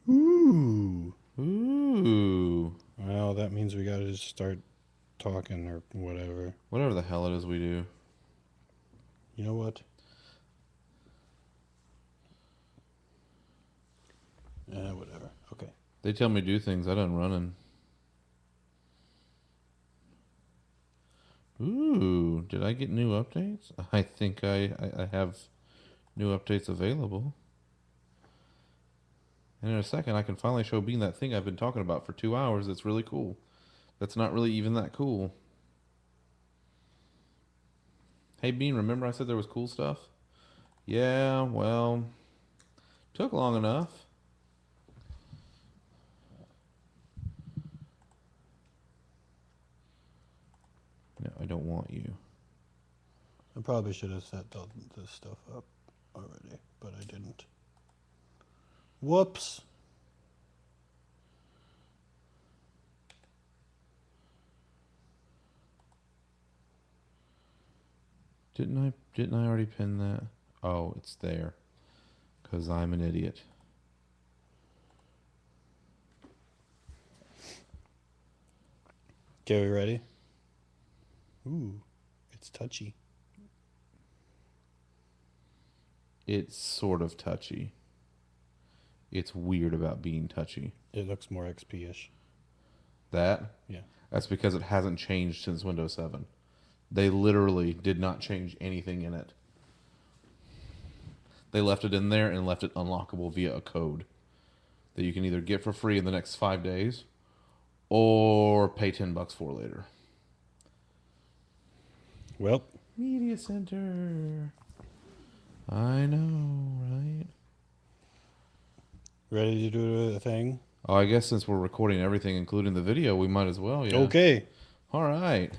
Ooh. Ooh. Well, that means we gotta just start talking or whatever. Whatever the hell it is we do. You know what? Whatever. Okay. They tell me to do things I done running. Ooh, did I get new updates? I think I have new updates available. And in a second, I can finally show Bean that thing I've been talking about for 2 hours that's really cool. That's not really even that cool. Hey, Bean, remember I said there was cool stuff? Yeah, well, took long enough. No, I don't want you. I probably should have set this stuff up already, but I didn't. Whoops. Didn't I already pin that? Oh, it's there. 'Cause I'm an idiot. Okay, we ready? Ooh, it's touchy. It's sort of touchy. It's weird about being touchy. It looks more XP-ish. That? Yeah. That's because it hasn't changed since Windows 7. They literally did not change anything in it. They left it in there and left it unlockable via a code that you can either get for free in the next 5 days or pay $10 for later. Well, Media Center. I know, right? ready to do the thing? Oh, I guess since we're recording everything, including the video, we might as well, yeah. Okay. All right.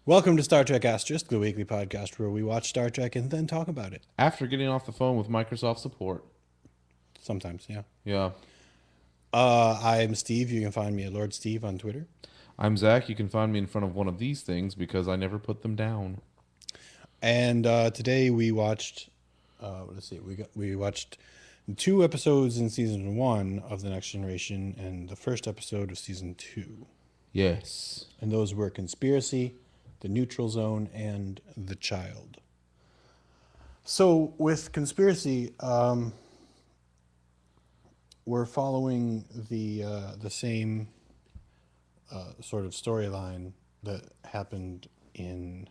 Welcome to Star Trek Asterisk, the weekly podcast where we watch Star Trek and then talk about it. After getting off the phone with Microsoft support. Sometimes, yeah. Yeah. I'm Steve. You can find me at Lord Steve on Twitter. I'm Zach. You can find me in front of one of these things because I never put them down. And today we watched. Let's see. We watched 2 episodes in season 1 of The Next Generation and the first episode of season 2. Yes. And those were Conspiracy, The Neutral Zone, and The Child. So with Conspiracy, we're following the same sort of storyline that happened in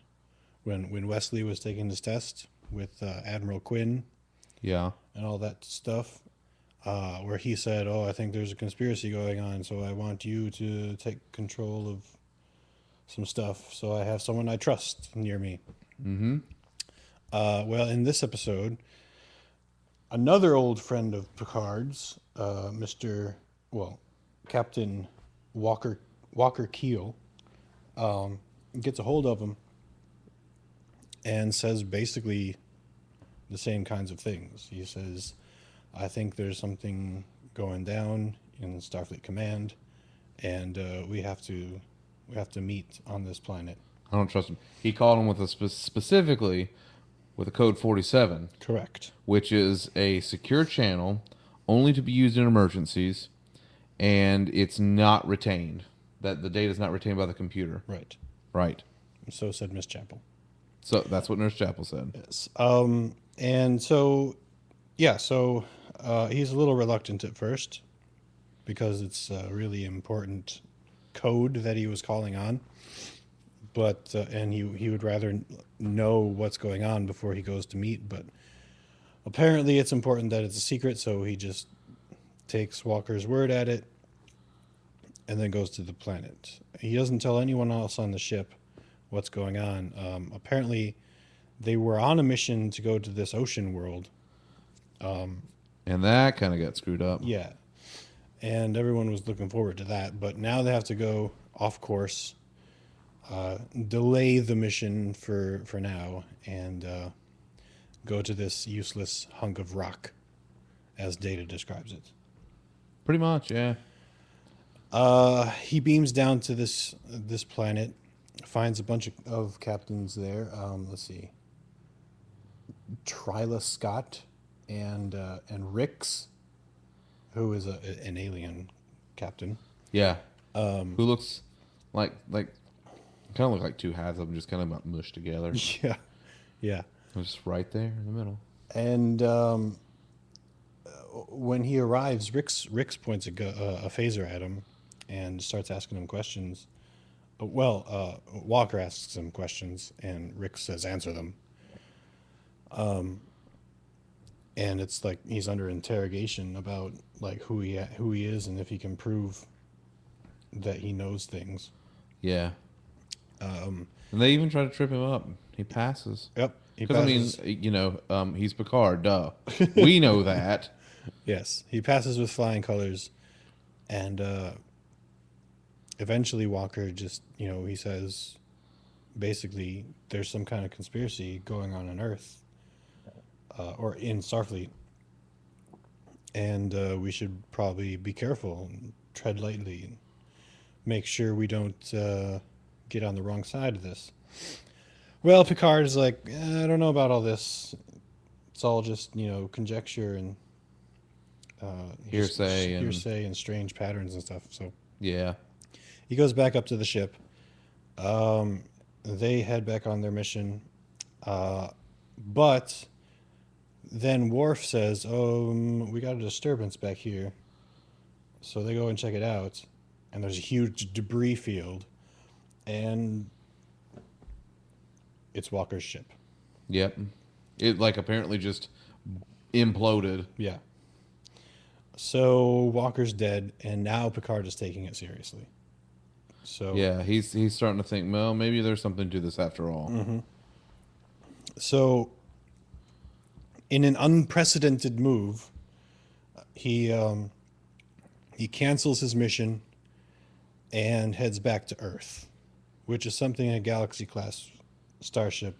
when Wesley was taking his test with Admiral Quinn Yeah. and all that stuff, where he said, "Oh, I think there's a conspiracy going on, so I want you to take control of some stuff, so I have someone I trust near me." Mm-hmm. Well, in this episode, another old friend of Picard's, Mr. Well, Captain Walker Keel, gets a hold of him and says basically the same kinds of things. He says, "I think there's something going down in Starfleet Command, and we have to meet on this planet." I don't trust him. He called him with specifically with a code 47, Correct. which is a secure channel only to be used in emergencies, and it's not retained. That the data is not retained by the computer. Right. Right. So said Miss Chapel. So that's what Nurse Chapel said. Yes. And so, yeah, so he's a little reluctant at first because it's a really important code that he was calling on. But and he would rather know what's going on before he goes to meet. But apparently, it's important that it's a secret, so he just takes Walker's word at it and then goes to the planet. He doesn't tell anyone else on the ship what's going on. Apparently, they were on a mission to go to this ocean world. And that kind of got screwed up. Yeah, and everyone was looking forward to that. But now they have to go off course, delay the mission for now, and go to this useless hunk of rock, as Data describes it. Pretty much, yeah. He beams down to this planet, finds a bunch of captains there. Let's see, Tryla Scott and Rix. who is an alien captain. Yeah. Who looks like kind of look like two halves of them just kind of mushed together. Yeah, yeah. Just right there in the middle. And when he arrives, Rix points a phaser at him and starts asking him questions. Walker asks him questions, and Rick says answer them. And it's like he's under interrogation about like who he is and if he can prove that he knows things. Yeah. And they even try to trip him up. He passes. Yep, he Because I mean, passes. he's Picard. Duh. We know that. Yes, he passes with flying colors, and eventually Walker just he says basically there's some kind of conspiracy going on Earth or in Starfleet, and we should probably be careful and tread lightly and make sure we don't get on the wrong side of this. Well, Picard is like, I don't know about all this. It's all just conjecture and hearsay and strange patterns and stuff. So Yeah. he goes back up to the ship. They head back on their mission, but then Worf says, we got a disturbance back here." So they go and check it out, and there's a huge debris field, and it's Walker's ship. Yep. It like apparently just imploded. Yeah. So Walker's dead, and now Picard is taking it seriously. So Yeah, he's starting to think, well, maybe there's something to this after all. So, in an unprecedented move, he cancels his mission and heads back to Earth, which is something a Galaxy class starship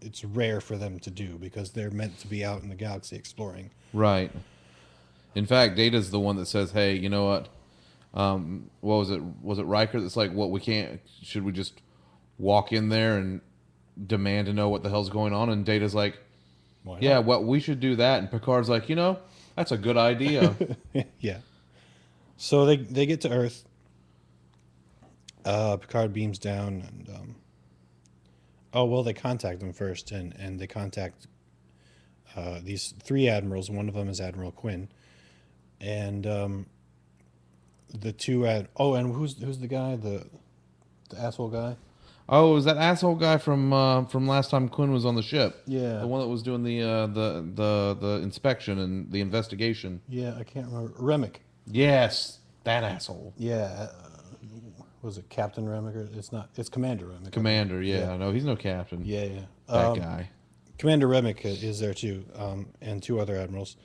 it's rare for them to do because they're meant to be out in the galaxy exploring. Right. In fact, Data's the one that says, "Hey, you know what? What was it? Was it Riker that's like, what we can't? Should we just walk in there and demand to know what the hell's going on?" And Data's like, Why not? "Yeah, well, we should do that." And Picard's like, that's a good idea. Yeah. So they get to Earth. Picard beams down and they contact them first and they contact these three admirals. One of them is Admiral Quinn, and the two and who's the guy the asshole guy? Oh, it was that asshole guy from last time Quinn was on the ship? Yeah. The one that was doing the inspection and the investigation. Yeah, I can't remember. Remick. Yes, that asshole. Yeah. Was it Captain Remick? Or it's not. It's Commander Remick. Commander, yeah. No, he's no captain. Yeah, yeah. That guy. Commander Remick is there too, and two other admirals.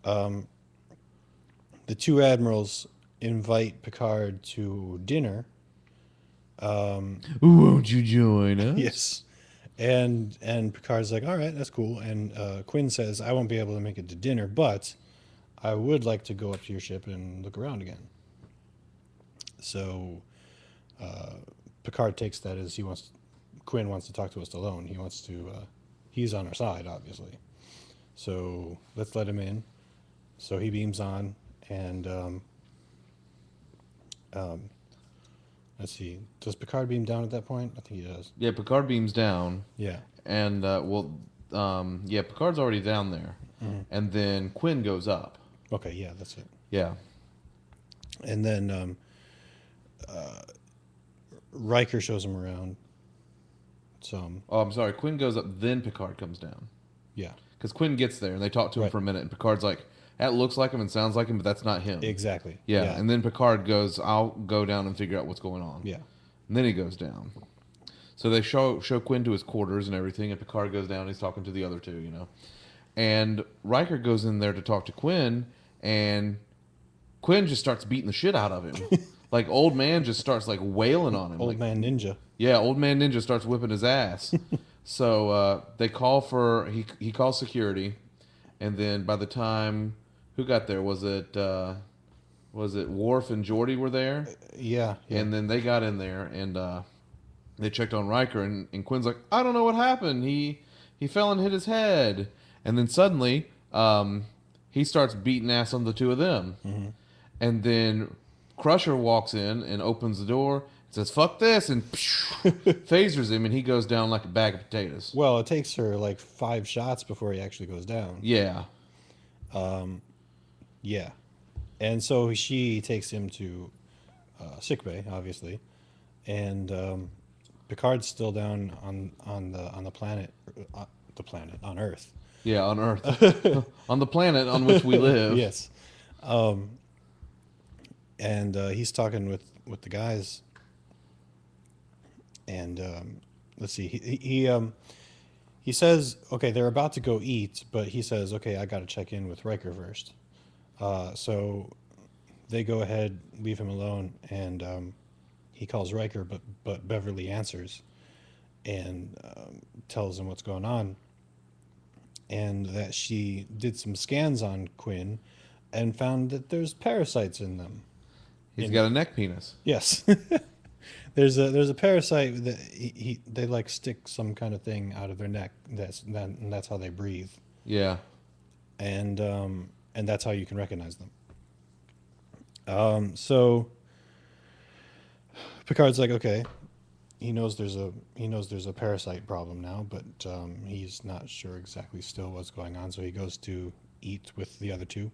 The two admirals invite Picard to dinner. Won't you join us? Yes. And Picard's like, all right, that's cool. And Quinn says, I won't be able to make it to dinner, but I would like to go up to your ship and look around again. So Picard takes that as Quinn wants to talk to us alone. He wants to, he's on our side, obviously. So let's let him in. So he beams on, and let's see. Does Picard beam down at that point? I think he does. Yeah, Picard beams down. Yeah. And, Picard's already down there. Mm-hmm. And then Quinn goes up. Okay, yeah, that's it. Yeah. And then Riker shows him around. Some. Oh, I'm sorry. Quinn goes up, then Picard comes down. Yeah. Because Quinn gets there, and they talk to him Right. for a minute, and Picard's like, that looks like him and sounds like him, but that's not him. Exactly. Yeah. And then Picard goes, I'll go down and figure out what's going on. Yeah. And then he goes down. So they show Quinn to his quarters and everything, and Picard goes down, he's talking to the other two, And Riker goes in there to talk to Quinn, and Quinn just starts beating the shit out of him. Like, old man just starts, like, wailing on him. Old man ninja. Yeah, old man ninja starts whipping his ass. So they call he calls security, and then by the time, who got there? Was it Worf and Geordi were there? Yeah. And then they got in there, and they checked on Riker, and Quinn's like, I don't know what happened. He fell and hit his head. And then suddenly, he starts beating ass on the two of them. And then Crusher walks in and opens the door, says, fuck this, and phasers him, and he goes down like a bag of potatoes. Well, it takes her like 5 shots before he actually goes down. Yeah. Yeah. And so she takes him to sickbay, obviously, and Picard's still down on the planet, on Earth. Yeah, on Earth. On the planet on which we live. Yes, and he's talking with the guys, and let's see, he says, okay, they're about to go eat, but he says, okay, I got to check in with Riker first. So they go ahead, leave him alone, and he calls Riker, but Beverly answers and tells him what's going on, and that she did some scans on Quinn and found that there's parasites in them. He's got a neck penis. Yes. There's a parasite that they like stick some kind of thing out of their neck. And that's how they breathe. Yeah. And that's how you can recognize them. So Picard's like, okay, he knows there's a parasite problem now, but he's not sure exactly still what's going on. So he goes to eat with the other two.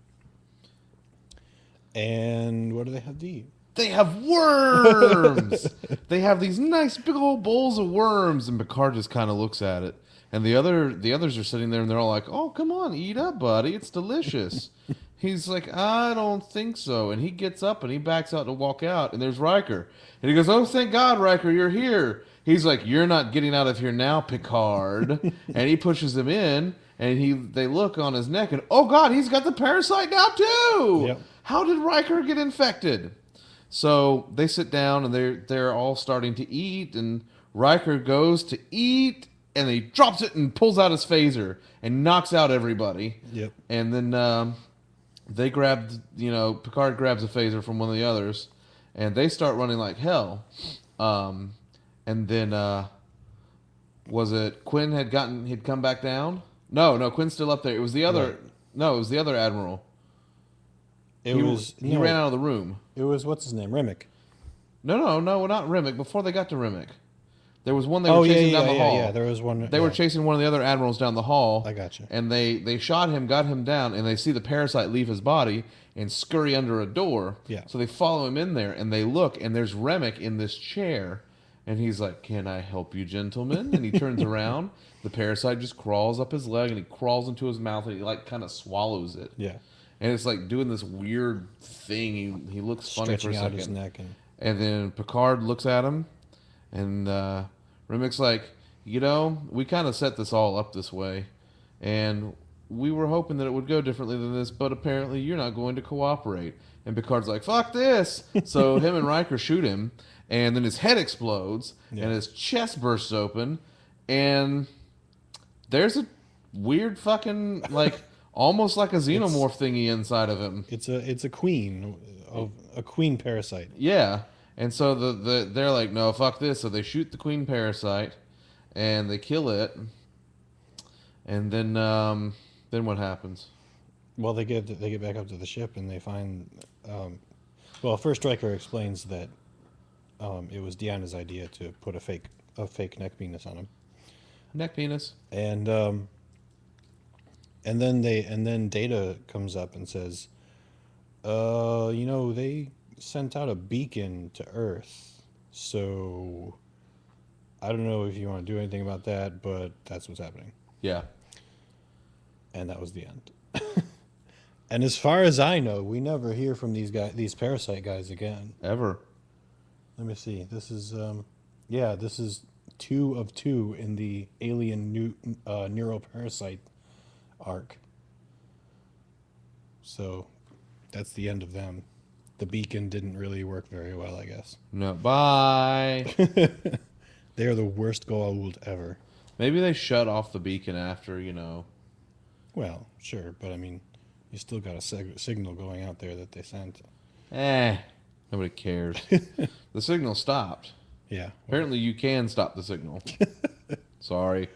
And what do they have to eat? They have worms. They have these nice big old bowls of worms, and Picard just kind of looks at it. And the others are sitting there, and they're all like, "Oh, come on, eat up, buddy. It's delicious." He's like, "I don't think so." And he gets up and he backs out to walk out, and there's Riker. And he goes, "Oh, thank God, Riker, you're here." He's like, "You're not getting out of here now, Picard." And he pushes him in, and they look on his neck, and oh God, he's got the parasite now too. Yep. How did Riker get infected? So they sit down and they're all starting to eat, and Riker goes to eat, and he drops it and pulls out his phaser and knocks out everybody. Yep. And then they Picard grabs a phaser from one of the others, and they start running like hell. And then was it Quinn he'd come back down? No, Quinn's still up there. It was the other. Right. No, it was the other admiral. He He ran out of the room. It was, what's his name, Remick. No, not Remick. Before they got to Remick, there was one they were chasing down the hall. Yeah, there was one. They were chasing one of the other admirals down the hall. I got you. And they shot him, got him down, and they see the parasite leave his body and scurry under a door. Yeah. So they follow him in there, and they look, and there's Remick in this chair. And he's like, "Can I help you, gentlemen?" And he turns around. The parasite just crawls up his leg, and he crawls into his mouth, and he like kind of swallows it. Yeah. And it's like doing this weird thing. He looks funny for a Stretching out second. his neck And then Picard looks at him, and Remick's like, we kind of set this all up this way, and we were hoping that it would go differently than this, but apparently you're not going to cooperate. And Picard's like, fuck this! So him and Riker shoot him, and then his head explodes, Yeah. and his chest bursts open, and there's a weird fucking, like, almost like a xenomorph thingy inside of him. It's a queen parasite. Yeah. And so they're like, no, fuck this. So they shoot the queen parasite, and they kill it. And then what happens? Well, they get back up to the ship and they find. Well, first Riker explains that it was Deanna's idea to put a fake neck penis on him. Neck penis. And then Data comes up and says, they sent out a beacon to Earth, so I don't know if you want to do anything about that, but that's what's happening. Yeah. And that was the end. And as far as I know, we never hear from these parasite guys again. Ever. Let me see. This is this is 2 of 2 in the alien neuroparasite arc. So that's the end of them. The beacon didn't really work very well, I guess. No. Bye. They are the worst Goa'uld ever. Maybe they shut off the beacon after, Well, sure, but I mean, you still got a signal going out there that they sent. Nobody cares. The signal stopped. Yeah. Apparently you can stop the signal. Sorry.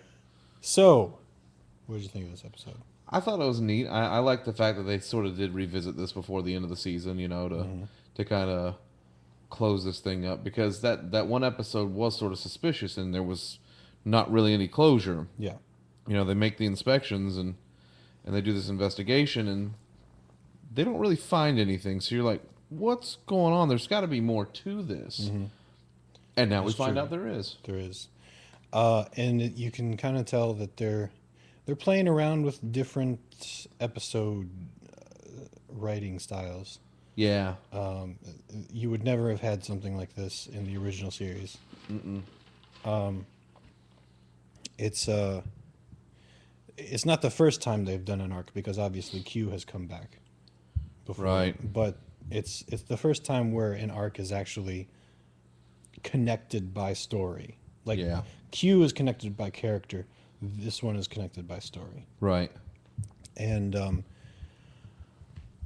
So, what did you think of this episode? I thought it was neat. I like the fact that they sort of did revisit this before the end of the season, Hmm. to kind of close this thing up because that one episode was sort of suspicious and there was not really any closure. Yeah, They make the inspections and they do this investigation and they don't really find anything. So you're like, what's going on? There's got to be more to this. hmm, And now we that's find true. out there is. There is, you can kind of tell that they're playing around with different episode writing styles. Yeah. Um, you would never have had something like this in the original series. Um, it's uh, it's not the first time they've done an arc because obviously Q has come back before, Right. but it's the first time where an arc is actually connected by story. Like Yeah. Q is connected by character. This one is connected by story, Right. and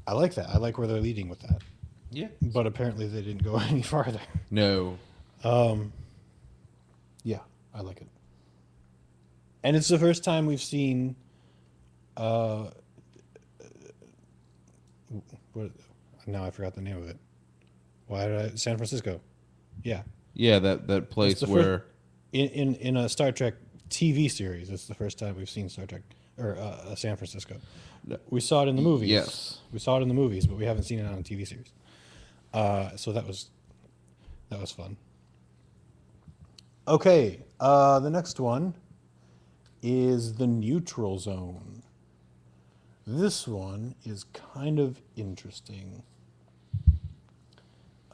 I like that. I like where they're leading with that. Yeah. But apparently they didn't go any farther. No. Um, yeah, I like it. And it's the first time we've seen uh what now I forgot the name of it. Why did I San Francisco. Yeah. Yeah, that It's place the first where in a Star Trek TV series. It's the first time we've seen Star Trek or San Francisco. We saw it in the movies. yes. We saw it in the movies, but we haven't seen it on a TV series. So that was fun. Okay, the next one is the neutral zone. This one is kind of interesting.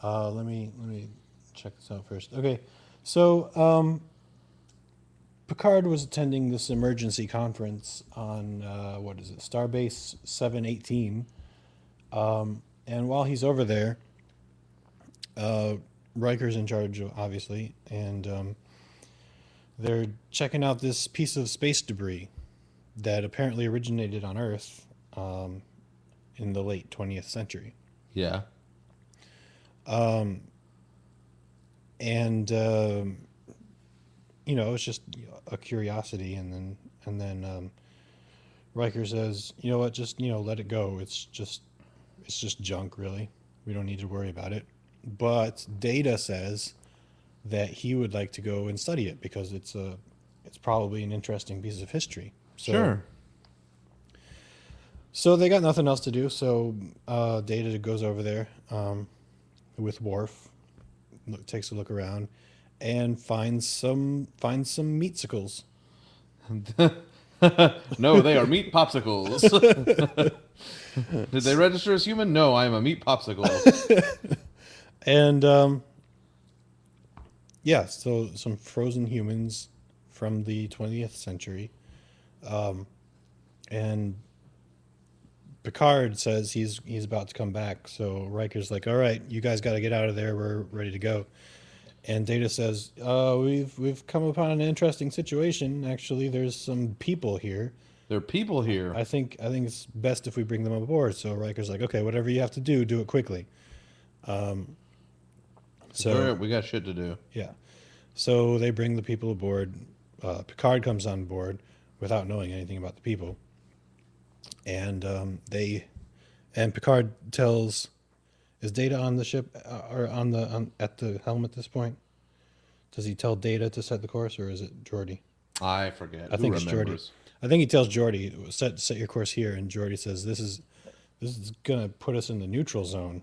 Let me check this out first. Okay, so Picard was attending this emergency conference on what is it, Starbase 718, and while he's over there, uh, Riker's in charge, obviously, and they're checking out this piece of space debris that apparently originated on Earth um, in the late 20th century. yeah. Um, and it's just a curiosity, and then Riker says, "You know what? Just let it go. It's just junk, really. We don't need to worry about it." But Data says that he would like to go and study it because it's probably an interesting piece of history. So Sure. so they got nothing else to do. So Data goes over there with Worf, takes a look around, and finds some meatsicles. No, they are meat popsicles. Did they register as human? No, I am a meat popsicle. And yeah, so some frozen humans from the 20th century. And Picard says he's about to come back. So Riker's like, "All right, you guys got to get out of there. We're ready to go." And Data says, "We've come upon an interesting situation. Actually, there's some people here. There are people here. I think it's best if we bring them aboard." So Riker's like, "Okay, whatever you have to do it quickly." All So right, we got shit to do. yeah, so they bring the people aboard. Picard comes on board without knowing anything about the people, and Picard tells, is Data on the ship or at the helm at this point? Does he tell Data to set the course, or is it Geordi? I forget. I Who think it's Geordi. remembers? I think he tells Geordi, set your course here, and Geordi says, this is gonna put us in the neutral zone,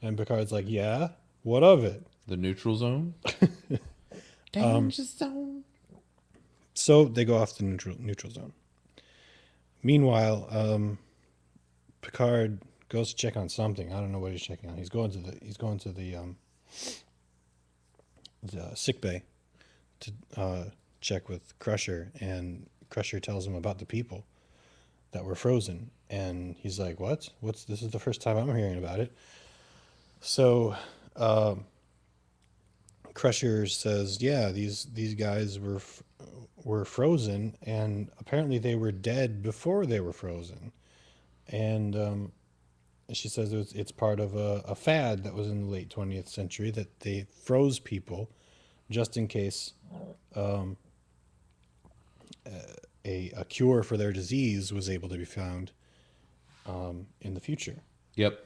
and Picard's like, yeah, what of it? The neutral zone? Danger zone. So they go off the neutral zone. Meanwhile, Picard goes to check on something. I don't know what he's checking on. He's going to the sick bay to check with Crusher, and Crusher tells him about the people that were frozen, and he's like, "What? What's this? Is the first time I'm hearing about it." So Crusher says, "Yeah, these guys were frozen, and apparently they were dead before they were frozen." And she says it's part of a fad that was in the late 20th century that they froze people just in case a cure for their disease was able to be found in the future. Yep.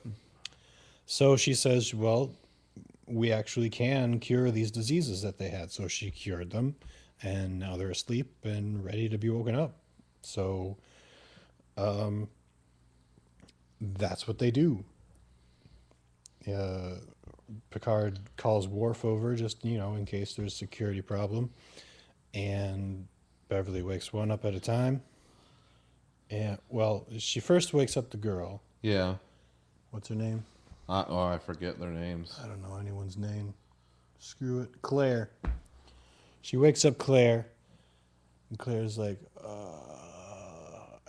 So she says, well, we actually can cure these diseases that they had. So she cured them, and now they're asleep and ready to be woken up. So that's what they do. Uh, Picard calls Worf over just, in case there's a security problem. And Beverly wakes one up at a time. And, well, she first wakes up the girl. Yeah. What's her name? I forget their names. I don't know anyone's name. Screw it. Claire. She wakes up Claire. And Claire's like,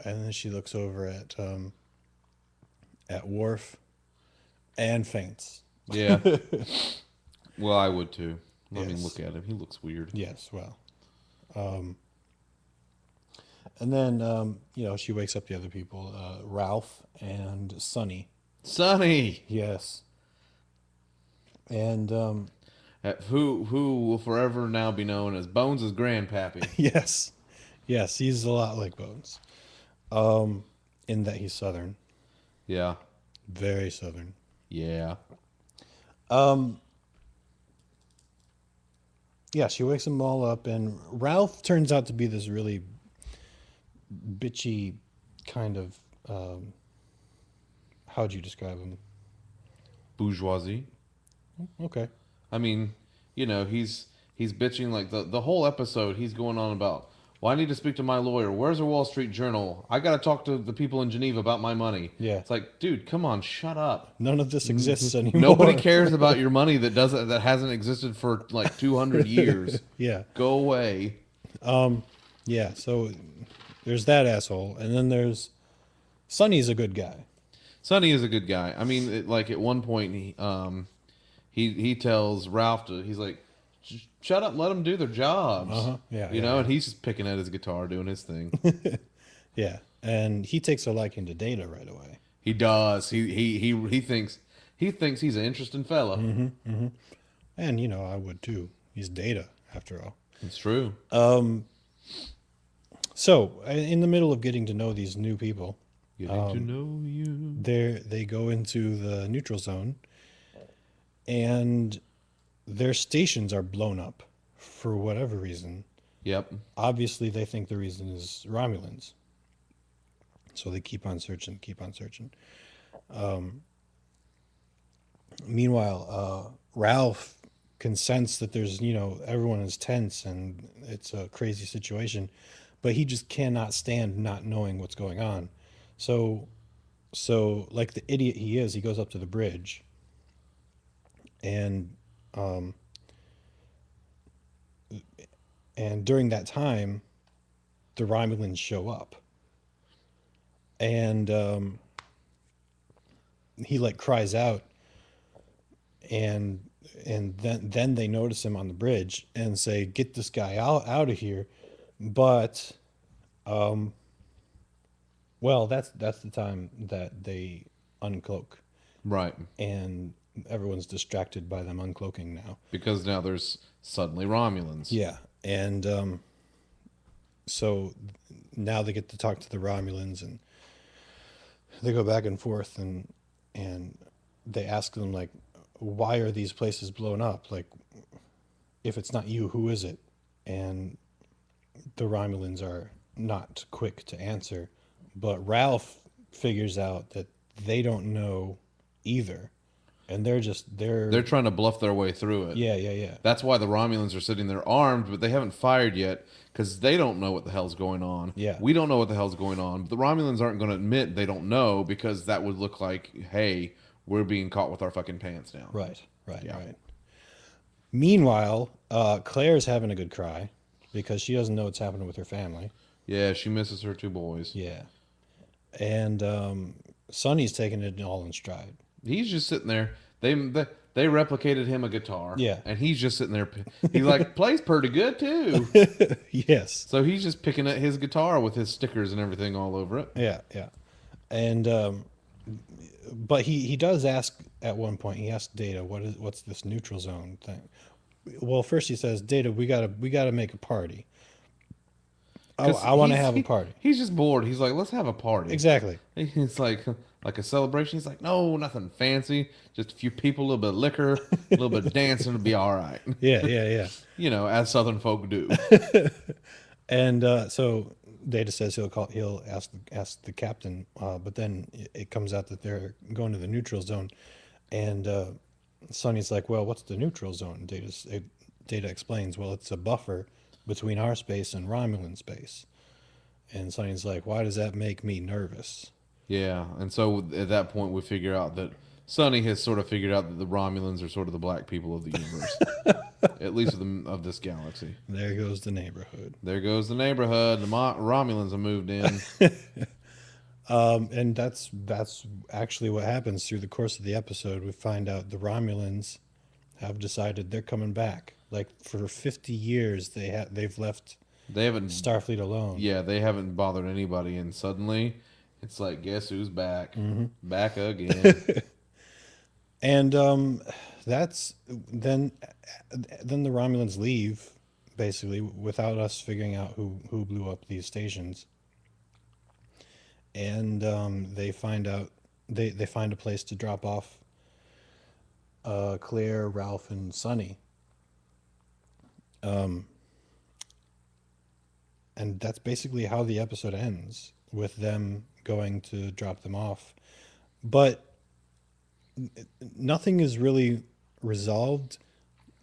and then she looks over at Worf and faints. Yeah. Well, I would too. I mean, Yes. look at him. He looks weird. Yes, well. And then, she wakes up the other people, Ralph and Sonny. Sonny! Yes. And, Who will forever now be known as Bones' grandpappy. yes. Yes, he's a lot like Bones. In that he's Southern. Yeah. Very Southern. Yeah. Yeah, she wakes them all up, and Ralph turns out to be this really bitchy kind of, how'd you describe him? Bourgeoisie. Okay. I mean, he's bitching like the whole episode. He's going on about, well, I need to speak to my lawyer. Where's the Wall Street Journal? I got to talk to the people in Geneva about my money. Yeah. It's like, dude, come on, shut up. None of this exists anymore. Nobody cares about your money that hasn't existed for like 200 years. Yeah. Go away. Yeah, so there's that asshole, and then there's Sonny's a good guy. Sonny is a good guy. I mean, like at one point, he tells Ralph he's like, shut up, let them do their jobs. Yeah, And he's just picking at his guitar, doing his thing. Yeah, and he takes a liking to Data right away. He does. He thinks he's an interesting fella. And I would too. He's Data after all. It's true. So in the middle of getting to know these new people, Getting to know you. they go into the neutral zone, and their stations are blown up for whatever reason. Yep. Obviously, they think the reason is Romulans. So they keep on searching, keep on searching. Meanwhile, Ralph can sense that there's, everyone is tense and it's a crazy situation, but he just cannot stand not knowing what's going on. So like the idiot he is, he goes up to the bridge, and during that time, the Romulans show up, and he like cries out, and then they notice him on the bridge and say, "Get this guy out of here!" But well, that's the time that they uncloak, Right. and everyone's distracted by them uncloaking now. Because now there's suddenly Romulans. Yeah, and so now they get to talk to the Romulans, and they go back and forth, and they ask them like, why are these places blown up? Like, if it's not you, who is it? And the Romulans are not quick to answer, but Ralph figures out that they don't know either, and they're They're trying to bluff their way through it. yeah. That's why the Romulans are sitting there armed, but they haven't fired yet because they don't know what the hell's going on. Yeah. We don't know what the hell's going on. But the Romulans aren't going to admit they don't know because that would look like, hey, we're being caught with our fucking pants down. Right. Yeah. Meanwhile, Claire's having a good cry because she doesn't know what's happening with her family. Yeah, she misses her two boys. Yeah. And Sonny's taking it all in stride. He's just sitting there. They replicated him a guitar. Yeah. And he's just sitting there. He like plays pretty good too. Yes. So he's just picking at his guitar with his stickers and everything all over it. Yeah. And but he does ask at one point. He asks Data, what's this neutral zone thing? Well, first he says, Data, we gotta make a party. because I want to have a party. he's just bored. He's like, let's have a party. Exactly. It's like a celebration. He's like, no, nothing fancy. Just a few people, a little bit of liquor, a little bit of dancing, it'll be all right. Yeah, yeah, As Southern folk do. yeah. And so Data says he'll ask the captain, but then it comes out that they're going to the neutral zone, and Sonny's like, "Well, what's the neutral zone?" Data explains, "Well, it's a buffer between our space and Romulan space." And Sonny's like, "Why does that make me nervous?" Yeah, and so at that point we figure out that Sonny has sort of figured out that the Romulans are sort of the black people of the universe, at least of this galaxy. There goes the neighborhood. There goes the neighborhood. The Romulans have moved in. And that's actually what happens through the course of the episode. We find out the Romulans have decided they're coming back. Like for 50 years, they've left They haven't, Starfleet alone. yeah, they haven't bothered anybody, and suddenly it's like, guess who's back? Back again. And that's then the Romulans leave basically without us figuring out who blew up these stations. And they find out they find a place to drop off Claire, Ralph, and Sonny. And that's basically how the episode ends, with them going to drop them off. But nothing is really resolved,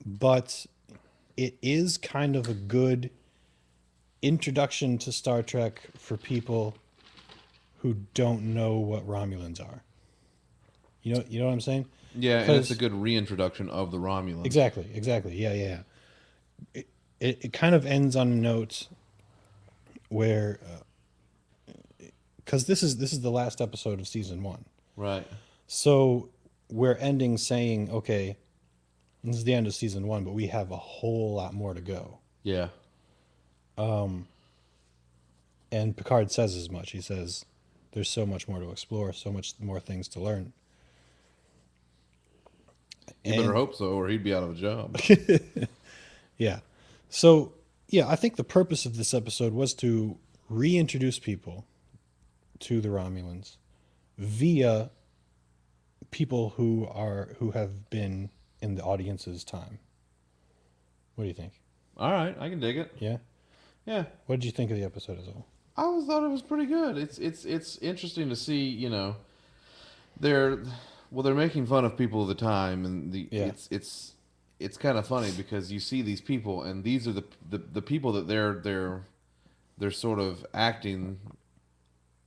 but it is kind of a good introduction to Star Trek for people who don't know what Romulans are. You know what I'm saying? Yeah, and it's a 'Cause- good reintroduction of the Romulans. exactly. Yeah, yeah. It kind of ends on a note where, because this is the last episode of season 1, Right. so we're ending saying, okay, this is the end of season 1, but we have a whole lot more to go. Yeah. And Picard says as much. He says, "There's so much more to explore, so much more things to learn." You better hope so, or he'd be out of a job. Yeah. So, yeah, I think the purpose of this episode was to reintroduce people to the Romulans via people who have been in the audience's time. What do you think? All right, I can dig it. Yeah. Yeah. What did you think of the episode as a whole? I always thought it was pretty good. It's interesting to see, they're they're making fun of people of the time, and Yeah. it's kind of funny because you see these people, and these are the people that they're sort of acting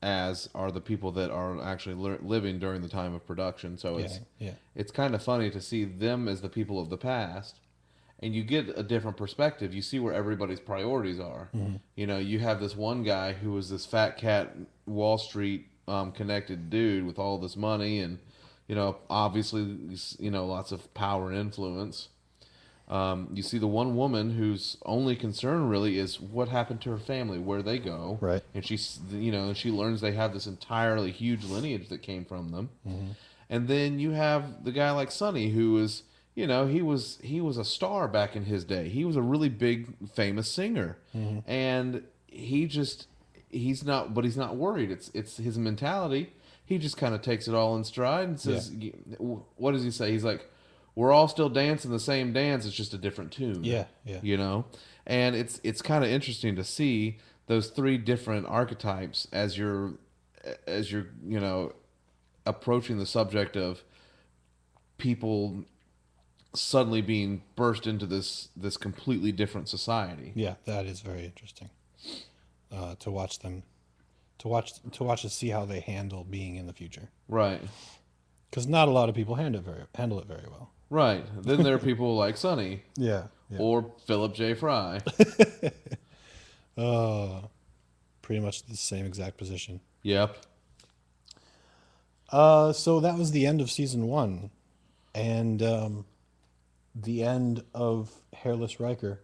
as are the people that are actually living during the time of production. So Yeah. it's kind of funny to see them as the people of the past, and you get a different perspective. You see where everybody's priorities are. You have this one guy who was this fat cat Wall Street connected dude with all this money, and obviously lots of power and influence. You see the one woman whose only concern really is what happened to her family, where they go, Right. and she learns they have this entirely huge lineage that came from them. And then you have the guy like Sonny, who is, he was a star back in his day. He was a really big, famous singer, and he's not worried. It's his mentality. He just kind of takes it all in stride and says, "What does he say?" He's like, "We're all still dancing the same dance. It's just a different tune." Yeah. And it's kind of interesting to see those three different archetypes as you're approaching the subject of people suddenly being burst into this completely different society. Yeah, that is very interesting. To watch them, to see how they handle being in the future, Right. because not a lot of people handle it very well. Right. Then there are people like Sonny Yeah. or Philip J. Fry. Pretty much the same exact position. Yep. So that was the end of season 1, and the end of Hairless Riker.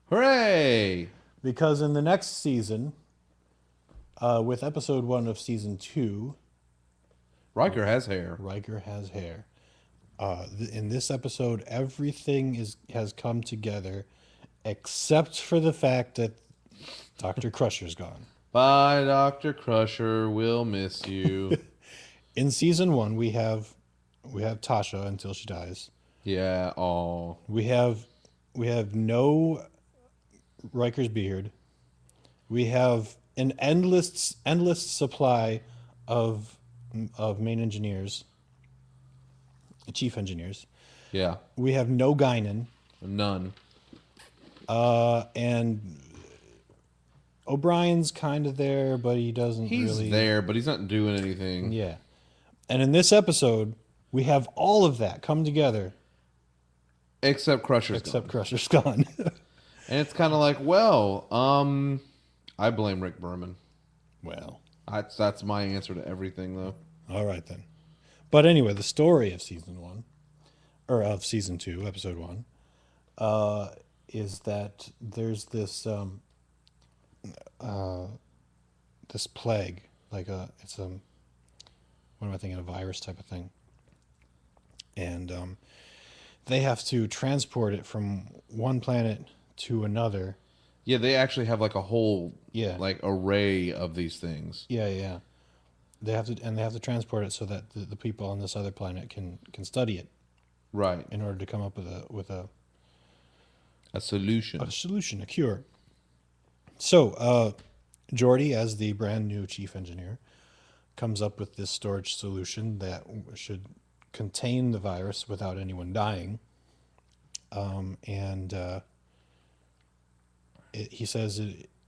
Hooray! Because in the next season, with episode 1 of season 2, Riker has hair. Riker has hair. In this episode, everything has come together, except for the fact that Dr. Crusher's gone. Bye, Dr. Crusher. We'll miss you. In season 1, we have Tasha until she dies. Yeah, oh. We have no Riker's beard. We have an endless supply of main engineers, chief engineers. Yeah. We have no Guinan, None. and O'Brien's kind of there, but he doesn't He's really. there, but he's not doing anything. Yeah. And in this episode, we have all of that come together, Except Crusher's except gone. Crusher's gone. And it's kind of like, well, I blame Rick Berman. Well, That's my answer to everything, though. all right then. But anyway, the story of season 1, or of season 2, episode 1, is that there's this plague, like it's what am I thinking, a virus type of thing, and they have to transport it from one planet to another. Yeah, they actually have like a whole Yeah. like array of these things. Yeah, yeah. They have to transport it so that the people on this other planet can study it Right. in order to come up with A solution. a solution, a cure. So, Geordi, as the brand new chief engineer, comes up with this storage solution that should contain the virus without anyone dying. And he says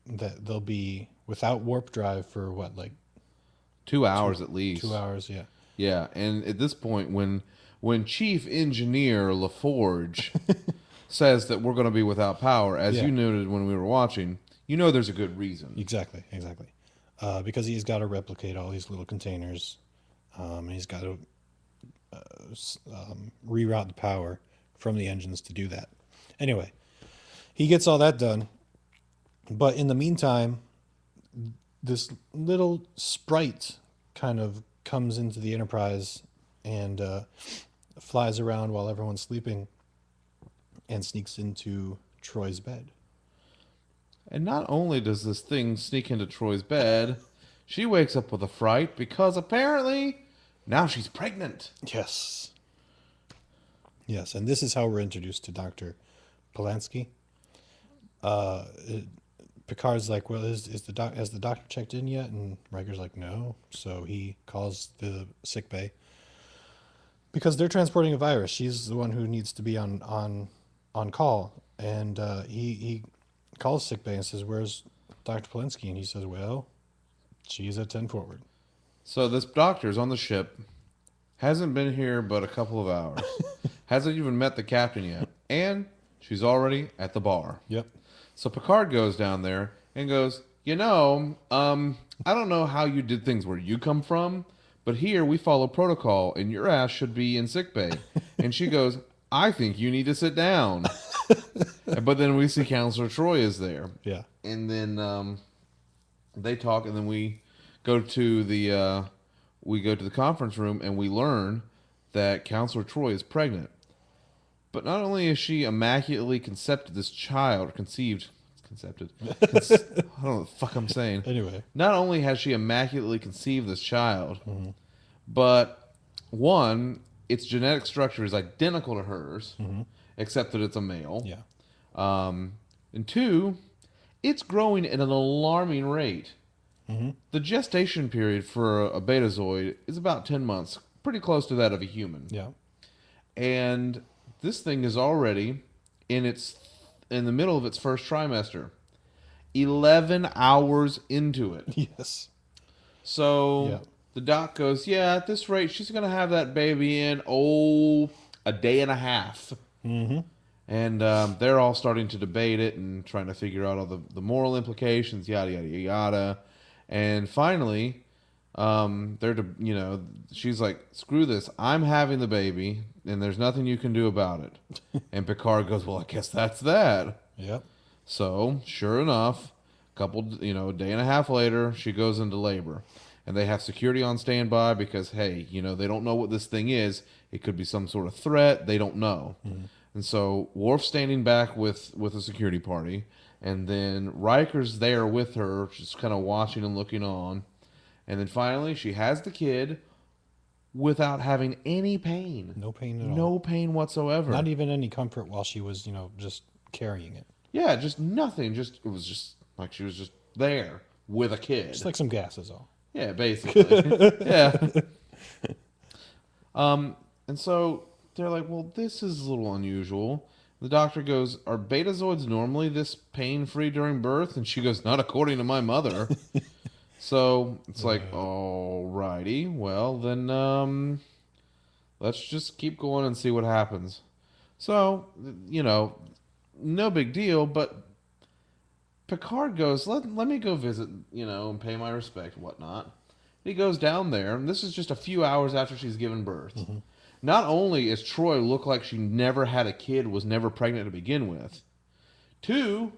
that they'll be without warp drive for what, like 2 hours at least. 2 hours? Yeah. Yeah, and at this point, when Chief Engineer LaForge says that we're going to be without power, as Yeah. you noted when we were watching, you know there's a good reason. Exactly. Because he's got to replicate all these little containers. And he's got to reroute the power from the engines to do that. Anyway, he gets all that done. But in the meantime, this little sprite kind of comes into the Enterprise and flies around while everyone's sleeping and sneaks into Troy's bed. And not only does this thing sneak into Troy's bed, she wakes up with a fright because apparently now she's pregnant. Yes. Yes, and this is how we're introduced to Dr. Polanski. Picard's like, well, has the doctor checked in yet? And Riker's like, no. So he calls the sick bay because they're transporting a virus. She's the one who needs to be on call, and he calls sick bay and says, "Where's Dr. Polanski?" And he says, "Well, she's at 10 forward." So this doctor's on the ship, hasn't been here but a couple of hours, hasn't even met the captain yet, and she's already at the bar. Yep. So Picard goes down there and goes, I don't know how you did things where you come from, but here we follow protocol, and your ass should be in sickbay. And she goes, I think you need to sit down. But then we see Counselor Troy is there. Yeah. And then they talk, and then we go to the conference room, and we learn that Counselor Troy is pregnant. But not only is she immaculately conceived, I don't know what the fuck I'm saying. Anyway. Not only has she immaculately conceived this child, but one, its genetic structure is identical to hers, except that it's a male. Yeah. And two, it's growing at an alarming rate. The gestation period for a betazoid is about 10 months, pretty close to that of a human. Yeah. And this thing is already in the middle of its first trimester, 11 hours into it. Yes. So Yeah. the doc goes, yeah, at this rate, she's going to have that baby in, a day and a half. Mm-hmm. And they're all starting to debate it and trying to figure out all the moral implications, yada, yada, yada. And finally, she's like, screw this. I'm having the baby, and there's nothing you can do about it. And Picard goes, well, I guess that's that. Yep. So, sure enough, a day and a half later, she goes into labor. and they have security on standby because, hey, they don't know what this thing is. It could be some sort of threat. They don't know. Mm-hmm. And so Worf's standing back with a security party, and then Riker's there with her, just kind of watching and looking on. And then finally, she has the kid without having any pain. No pain at all. No pain Not whatsoever. even any comfort while she was, just carrying it. Yeah, just nothing. It was just like she was just there with a Just kid. like some gas is all. Yeah, basically. Yeah. And so they're like, well, this is a little unusual. The doctor goes, are betazoids normally this pain free during birth? And she goes, not according to my mother. So it's like, alrighty, well then, let's just keep going and see what happens. So, no big deal, but Picard goes, let me go visit, and pay my respect, whatnot. He goes down there, and this is just a few hours after she's given birth. Mm-hmm. Not only is Troy look like she never had a kid, was never pregnant to begin with. Two,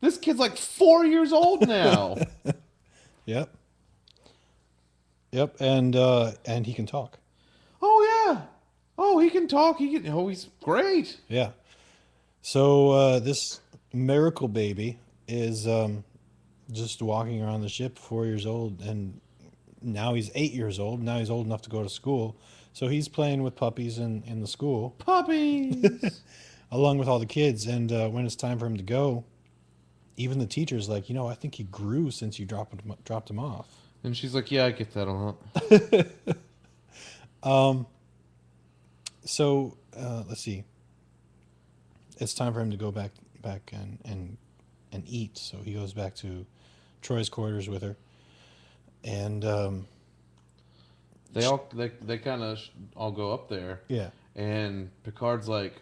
this kid's like 4 years old now. Yep. Yep. And he can talk. Oh yeah. Oh, he can talk. He's great. Yeah. So this miracle baby is just walking around the ship, 4 years old, and now he's 8 years old. Now he's old enough to go to school. So he's playing with puppies in the school, Puppies. along with all the kids. And when it's time for him to go, even the teacher's like, I think he grew since you dropped him off. And she's like, yeah, I get that a lot. So let's see. It's time for him to go back and eat. So he goes back to Troy's quarters with her, and They kind of all go up there, yeah, and Picard's like,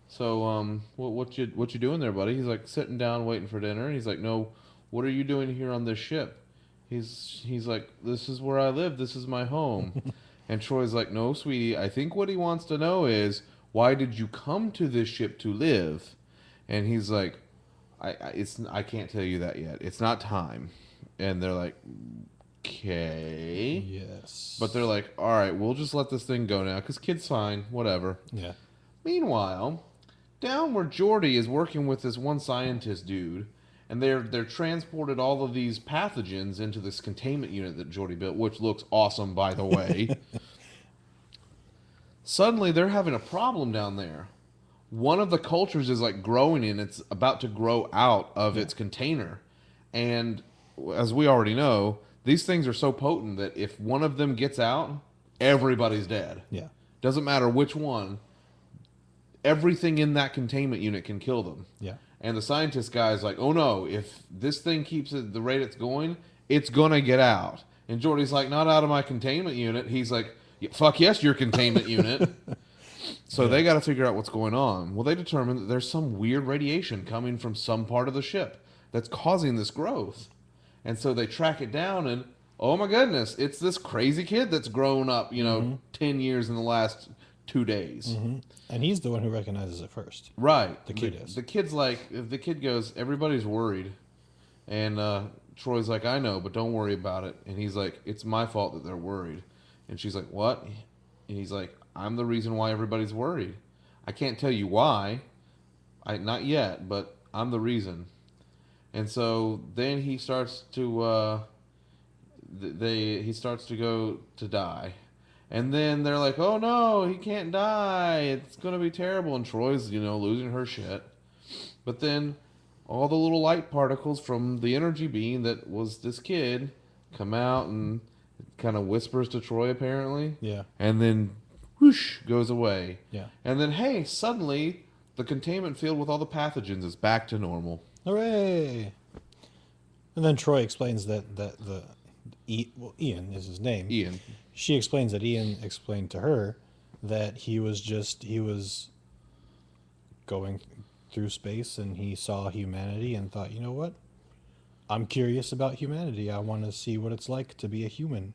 so what you doing there, buddy? He's like sitting down waiting for dinner. He's like, no, what are you doing here on this ship? He's like, this is where I live. This is my home. And Troy's like, no, sweetie. I think what he wants to know is, why did you come to this ship to live? And he's like, I can't tell you that yet. It's not time. And they're like, okay. yes, But they're like, all right, we'll just let this thing go now, because kid's fine, whatever. yeah, Meanwhile, down where Geordi is working with this one scientist dude, and they're transported all of these pathogens into this containment unit that Geordi built, which looks awesome, by the way. Suddenly, they're having a problem down there. One of the cultures is like growing, and it's about to grow out of its container. And as we already know, these things are so potent that if one of them gets out, everybody's dead. yeah, Doesn't matter which one. Everything in that containment unit can kill them. yeah, And the scientist guy is like, oh no, if this thing keeps at the rate it's going, it's going to get out. And Jordy's like, not out of my containment unit. He's like, fuck yes, your containment unit. So they got to figure out what's going on. Well, they determine that there's some weird radiation coming from some part of the ship that's causing this growth. And so they track it down, and oh my goodness, it's this crazy kid that's grown up, 10 years in the last 2 days. Mm-hmm. And he's the one who recognizes it first. Right. The kid is. The kid's like, the kid goes, everybody's worried. And Troy's like, I know, but don't worry about it. And he's like, it's my fault that they're worried. And she's like, what? And he's like, I'm the reason why everybody's worried. I can't tell you why. Not yet, but I'm the reason. And so then he starts to he starts to go to die. And then they're like, oh no, he can't die. It's going to be terrible. And Troy's, losing her shit. But then all the little light particles from the energy beam that was this kid come out and kind of whispers to Troy, apparently. Yeah, And then whoosh, goes away. yeah. And then, hey, suddenly the containment field with all the pathogens is back to normal. Hooray! And then Troy explains that Ian is his name. Ian. She explains that Ian explained to her that he was going through space and he saw humanity and thought, you know what? I'm curious about humanity. I want to see what it's like to be a human.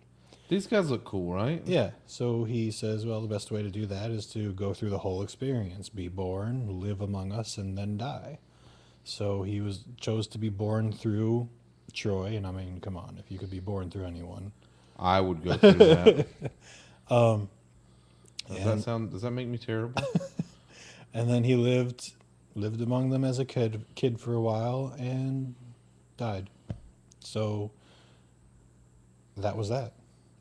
These guys look cool, right? Yeah. So he says, well, the best way to do that is to go through the whole experience, be born, live among us, and then die. So he chose to be born through Troy, and I mean, come on, if you could be born through anyone. I would go through that. um, Does that and sound? Does that make me terrible? and then he lived among them as a kid for a while and died. So that was that.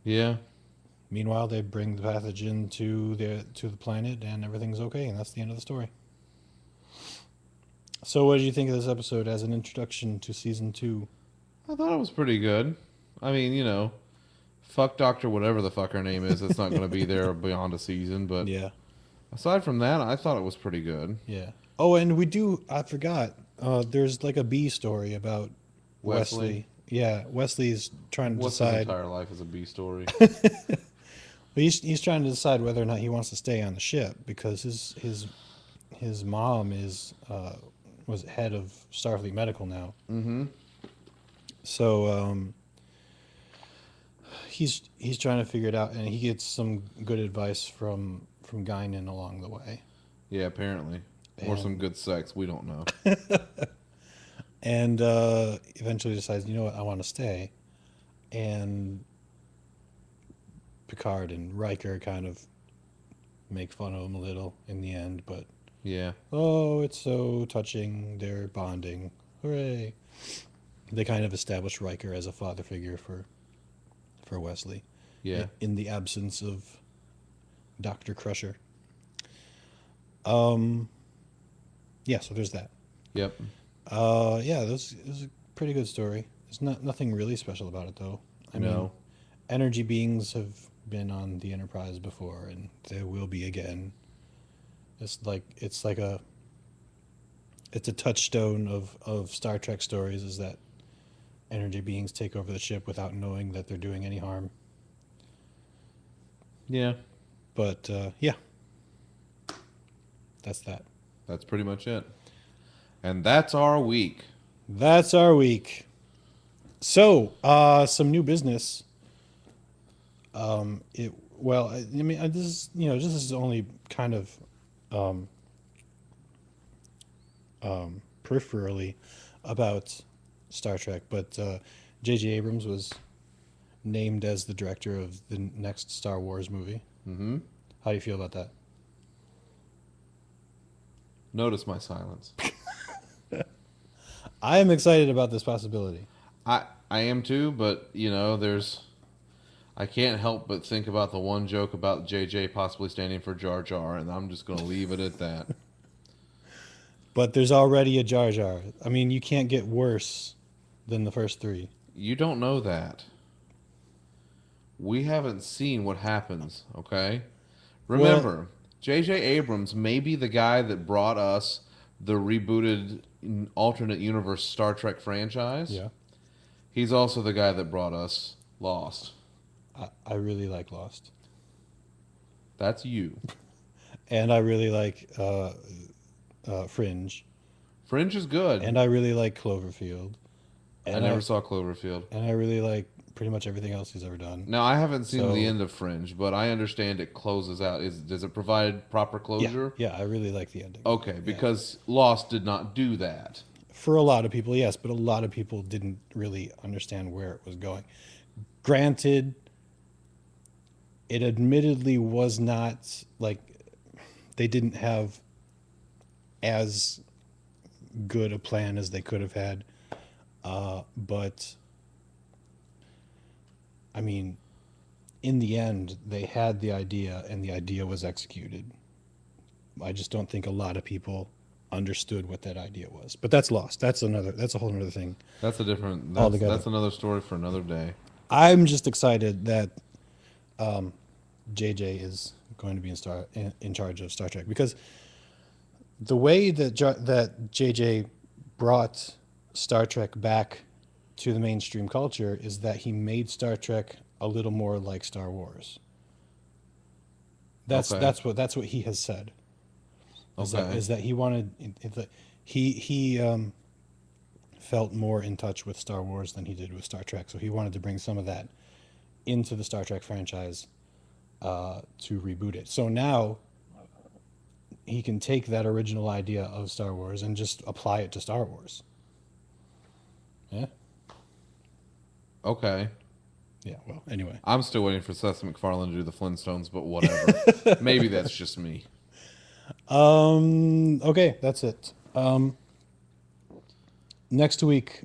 Yeah. Meanwhile, they bring the pathogen to the planet, and everything's okay, and that's the end of the story. So, what did you think of this episode as an introduction to season two? I thought it was pretty good. I mean, fuck Doctor whatever the fuck her name is. It's not going to be there beyond a season. But Yeah, aside from that, I thought it was pretty good. yeah. Oh, and I forgot. There's like a B story about Wesley, Wesley. Yeah, Wesley's trying to Wesley's decide. entire life is a B story. But he's trying to decide whether or not he wants to stay on the ship because his mom is was head of Starfleet Medical now. Mm-hmm. So he's trying to figure it out, and he gets some good advice from Guinan along the way, Yeah, apparently, or some and good sex. We don't know. and eventually decides, you know what, I want to stay, and Picard and Riker kind of make fun of him a little in the end, but Yeah, oh, it's so touching. They're bonding. Hooray. They kind of establish Riker as a father figure for Wesley yeah, in the absence of Dr. Crusher. Um, yeah, so there's that. yep. Yeah, this is a pretty good story. There's nothing really special about it though. I mean, No, energy beings have been on the Enterprise before, and there will be again. It's a touchstone of Star Trek stories is that energy beings take over the ship without knowing that they're doing any harm. yeah. But yeah, that's that. That's pretty much it. And that's our week. That's our week. So, some new business. It well, I mean, this is this is only kind of um, peripherally about Star Trek, but J.J. Abrams was named as the director of the next Star Wars movie. Mm-hmm. How do you feel about that? Notice my silence. I am excited about this possibility. I am too, but there's I can't help but think about the one joke about JJ possibly standing for Jar Jar, and I'm just gonna leave it at that. But there's already a Jar Jar. I mean, you can't get worse than the first three. You don't know that. We haven't seen what happens, okay? Well, Remember, J.J. Abrams may be the guy that brought us the rebooted alternate universe Star Trek franchise. yeah, He's also the guy that brought us Lost. I really like Lost, That's you. and I really like Fringe, Fringe is good. and I really like Cloverfield, I and never saw Cloverfield. and I really like pretty much everything else he's ever done. Now, I haven't seen So the end of Fringe, but I understand it closes out. Does it provide proper yeah, closure? yeah, I really like the ending. Okay, Yeah. because Lost did not do that. For a lot of people, yes, but a lot of people didn't really understand where it was going. Granted, it admittedly was not like they didn't have as good a plan as they could have had. But I mean, in the end, they had the idea and the idea was executed. I just don't think a lot of people understood what that idea was. But that's lost. That's a whole other thing That's a different. altogether. That's another story for another day. I'm just excited that JJ is going to be in charge of Star Trek because the way that JJ brought Star Trek back to the mainstream culture is that he made Star Trek a little more like Star Wars. Okay. That's what he has said. Okay. Is that he wanted he felt more in touch with Star Wars than he did with Star Trek, so he wanted to bring some of that into the Star Trek franchise to reboot it. So now he can take that original idea of Star Wars and just apply it to Star Wars. Yeah. Okay. Yeah. Well, anyway. I'm still waiting for Seth MacFarlane to do the Flintstones, but whatever. Maybe that's just me. Okay, that's it. Next week.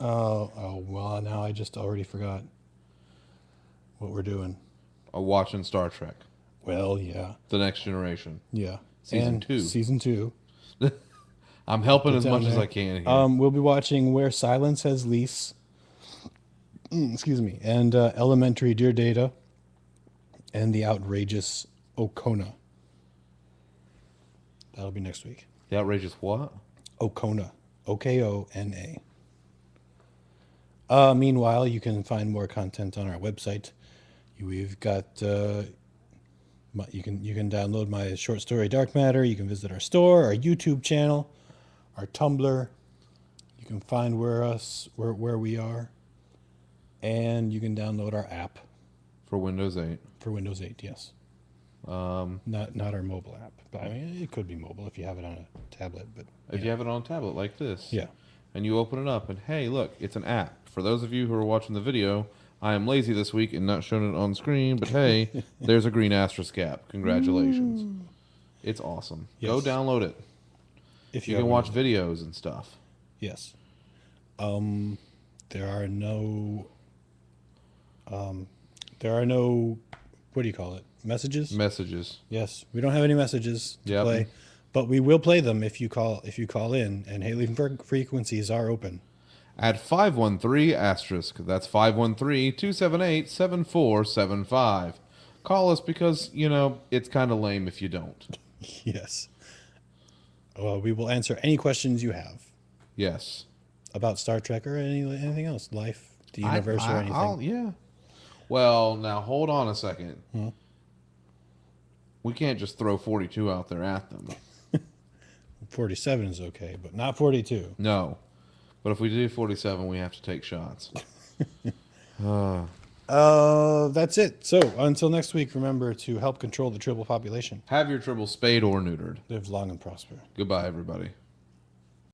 Oh well, now I just already forgot what we're doing. Watching Star Trek, Well, yeah, The Next Generation, yeah. Season And 2. Season 2. I'm helping Put as down much as there. I can here. We'll be watching Where Silence Has Lease. Excuse me. And Elementary Dear Data. And The Outrageous Okona. That'll be next week. The Outrageous what? Okona. Okona. Meanwhile, you can find more content on our website. We've got you can download my short story Dark Matter. You can visit our store, our YouTube channel, our Tumblr. You can find where we are, and you can download our app For Windows 8. for Windows 8. Yes, not our mobile app, but I mean it could be mobile if you have it on a tablet. But If you have it on a tablet like this. yeah, And you open it up, and hey, look, it's an app. For those of you who are watching the video, I am lazy this week and not showing it on screen, but hey, there's a Green Asterisk app. Congratulations. It's awesome. Go Yes. download it. if You have can one watch of them. videos and stuff. Yes. There are no what do you call it? Messages? Messages. Yes. We don't have any messages to Yep. play, but we will play them if you call in, and hailing frequencies are open. At 513 asterisk. That's 513-278-7475. Call us because, it's kind of lame if you don't. Yes. Well, we will answer any questions you have Yes. about Star Trek or anything else, life, the universe, or anything. Yeah. Well, now hold on a second. We can't just throw 42 out there at them. 47 is okay, but not 42. No. But if we do 47, we have to take shots. That's it. So until next week, remember to help control the triple population. Have your tribble spayed or neutered. Live long and prosper. Goodbye, everybody.